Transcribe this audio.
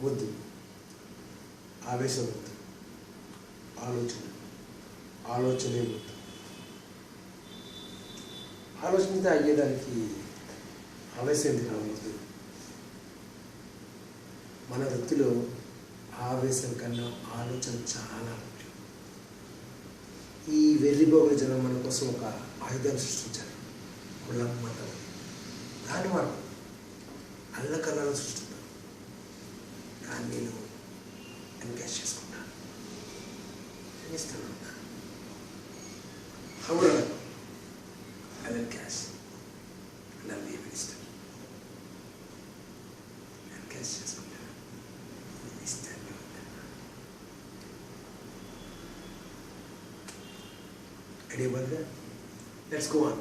వద్దు, ఆవేశం వద్దు, ఆలోచనే వద్దు. ఆలోచనతో అయ్యేదానికి ఆవేశం ఎందుకు రావద్దు? మన వృత్తిలో ఆవేశం కన్నా ఆలోచన చాలా ముఖ్యం. ఈ వెర్రిబోగల జనం మన కోసం ఒక ఆయుధాన్ని సృష్టించారు, కులం, మతం. దాని వాడు అల్లకల్లాలను సృష్టిస్తారు. కానీ నేను ఎన్కాష్ చేసుకుంటాను, ఇస్తాను. However, I will cash and I'll be a minister. I'll cash చేసుకుంటాను, ఇస్తాను. Idea about that? Let's go on.